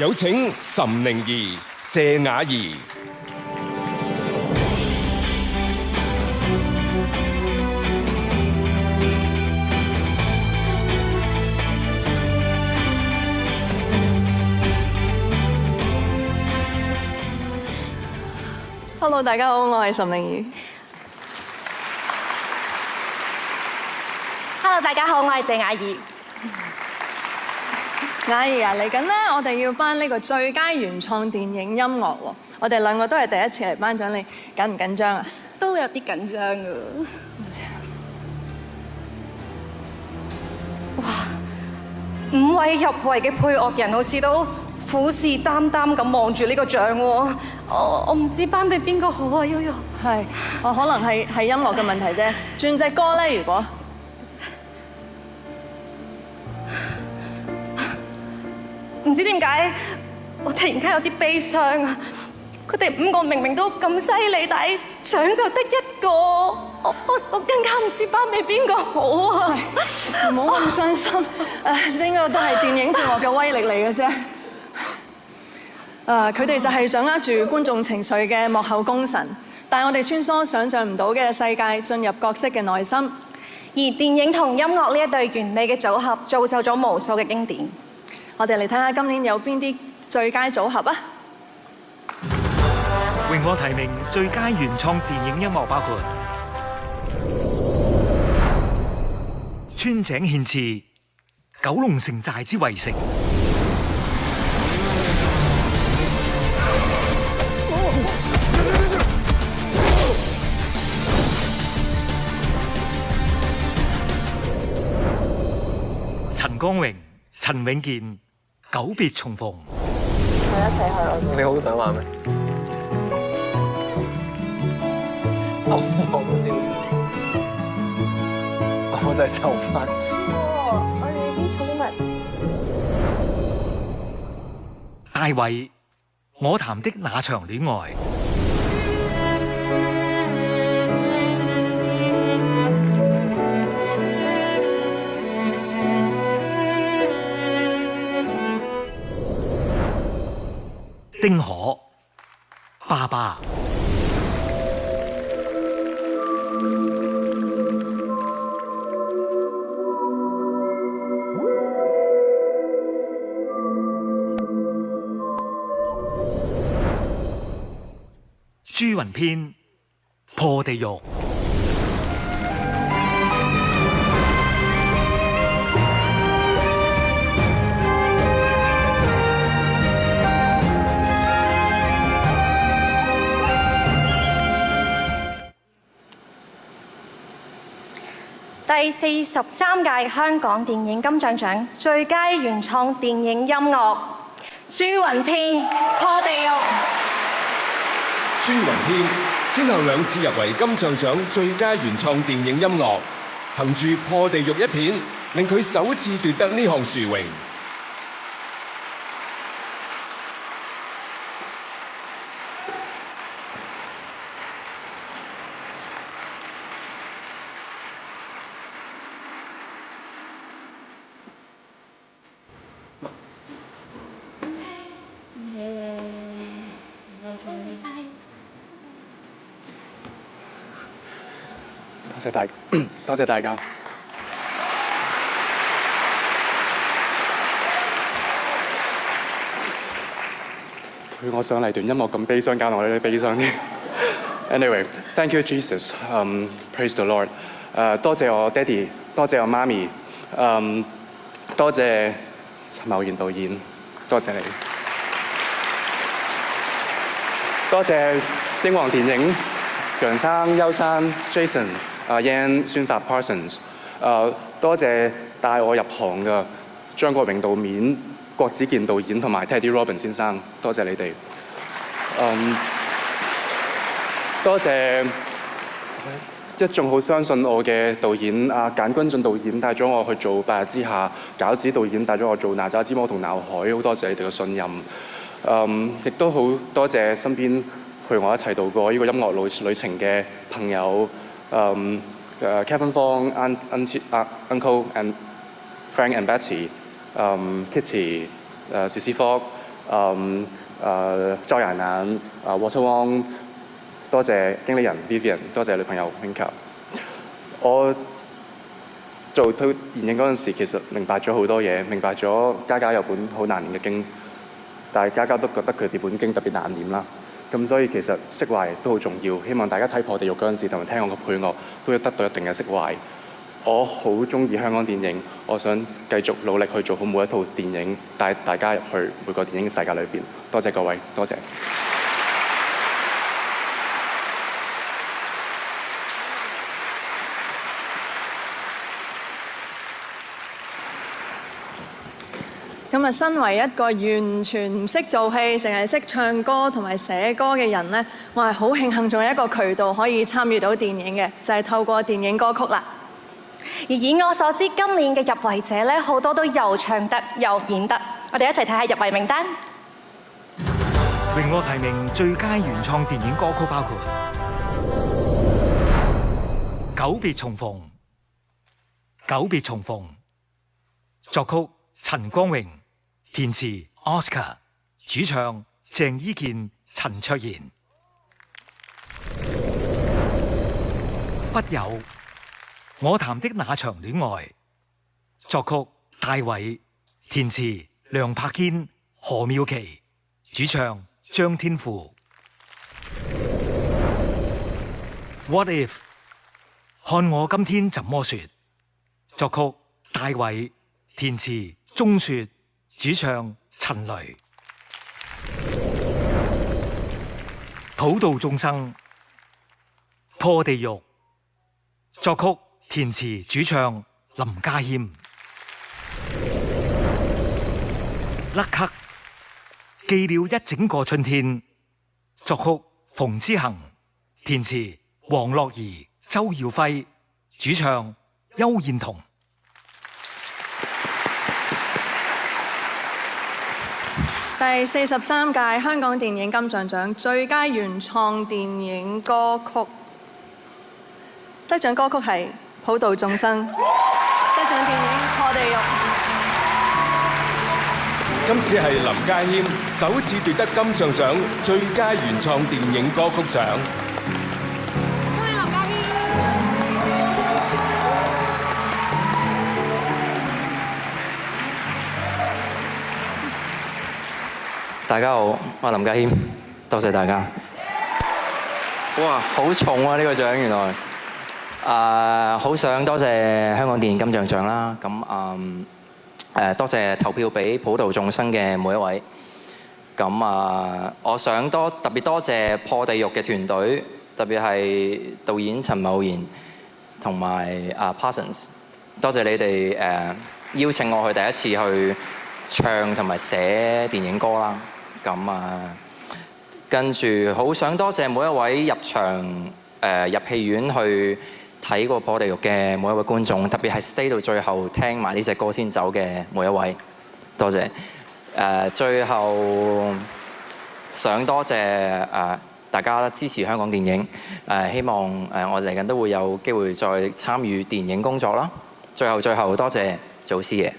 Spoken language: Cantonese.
有請岑寧兒、謝雅怡。Hello， 大家好，我係岑寧兒。Hello， 大家好，我係謝雅怡。雅怡啊，嚟緊呢，我哋要頒呢個最佳原創電影音樂喎。我哋兩個都係第一次嚟頒獎，你緊唔緊張啊？都有啲緊張㗎。哇！5位入圍嘅配樂人好似都虎視眈眈咁望住呢個獎喎。我唔知頒俾邊個好啊，悠悠。係，我可能係音樂嘅問題啫。轉隻歌咧，如果唔知點解，我突然間有啲悲傷啊！佢哋5個明明都咁犀利，但係獎就得1個，我更加唔知頒俾邊個好啊！唔好咁傷心，呢個都係電影配樂嘅威力嚟嘅啫。佢哋就係掌握住觀眾情緒嘅幕後功臣，帶我哋穿梭想像唔到嘅世界，進入角色嘅內心。而電影同音樂呢一對完美嘅組合，造就咗無數嘅經典。我哋嚟睇下今年有邊啲最佳組合啊！榮獲提名最佳原創電影音樂包括《穿井獻刺》《九龍城寨之圍城》、陳光榮、陳永健。久別重逢，我一齊去咯。你好想玩咩？我先，我就係就翻。我哋啲寵物。大衛，我談的那場戀愛。丁可，爸爸。朱雲篇，破地獄。第43屆香港電影金像獎最佳原創電影音樂《朱雲篇》破地獄。朱雲篇先後2次入圍金像獎最佳原創電影音樂，憑住破地獄一片，令佢首次奪得呢項殊榮。多謝大家。陪我上嚟段音樂咁悲傷，搞到我有啲悲傷啲。Anyway, thank you Jesus. Praise the Lord. 多謝我爹哋，多謝我媽咪，多謝陳茂賢導演，多謝你。多謝英皇電影、楊生、邱生、Jason。Yan、宣發、Parsons， 多謝帶我入行嘅張國榮導演、郭子健導演同埋 Teddy Robin 先生，多謝你哋。多謝一眾好相信我嘅導演簡君進導演帶咗我去做《白日之下》，餃子導演帶咗我做《哪吒之魔》同《鬧海》，好多謝你哋嘅信任。亦都好多謝身邊陪我一齊度過呢個音樂旅程嘅朋友。Kevin Fong, Uncle and Frank and Betty, Kitty, Sissy Fogg, 趙雅楠、Water Wong， 多謝經理人 Vivian， 多謝女朋友 Winka。我做套電影嗰陣時，其實明白咗好多嘢，明白咗嘉嘉有本好難唸嘅經，但係嘉嘉都覺得佢哋本經特別難唸啦。咁所以其實釋懷都好重要，希望大家睇破地獄嗰陣時，同埋聽我個配樂，都要得到一定嘅釋懷。我好中意香港電影，我想繼續努力去做好每一套電影，帶大家入去每個電影嘅世界裏邊。多謝各位，多謝。咁啊，身為一個完全唔識做戲，淨係識唱歌同埋寫歌嘅人呢，我係好慶幸仲有一個渠道可以參與到電影嘅，就係透過電影歌曲啦。而以我所知，今年嘅入圍者咧，好多都又唱得又演得。我哋一齊睇下入圍名單。榮獲提名最佳原創電影歌曲包括《久別重逢》，《久別重逢》作曲陳光榮，填詞 Oscar， 主唱鄭伊健、陳卓賢。不有我談的那場戀愛，作曲戴偉，填詞梁柏堅、何妙琪，主唱張天賦。What if 看我今天怎麼說，作曲戴偉，填詞鐘雪，主唱陳雷。普度眾生，破地獄，作曲填詞主唱林家謙。甩咳，記了一整個春天，作曲馮之恒，填詞黃樂兒、周耀輝，主唱邱燕彤。第43屆香港電影金像獎最佳原創電影歌曲得獎歌曲係《普度眾生》，得獎電影《破地獄》。今次係林家謙首次奪得金像獎最佳原創電影歌曲獎。歡迎林家謙。大家好，我係林家謙，多謝大家。哇，好重啊！呢個獎原來，好想多謝香港電影金像獎啦。咁多謝投票俾普度眾生嘅每一位。咁我想特別多謝破地獄嘅團隊，特別係導演陳茂賢同埋Parsons， 多謝你哋邀請我去第一次去唱同埋寫電影歌啦。咁跟住好想多謝每一位入場入戲院去睇過破地獄嘅每一位觀眾，特別係 stay 到最後聽埋呢隻歌先走嘅每一位，多謝。最後想多謝大家支持香港電影，希望我嚟緊都會有機會再參與電影工作啦。最後多謝祖師爺。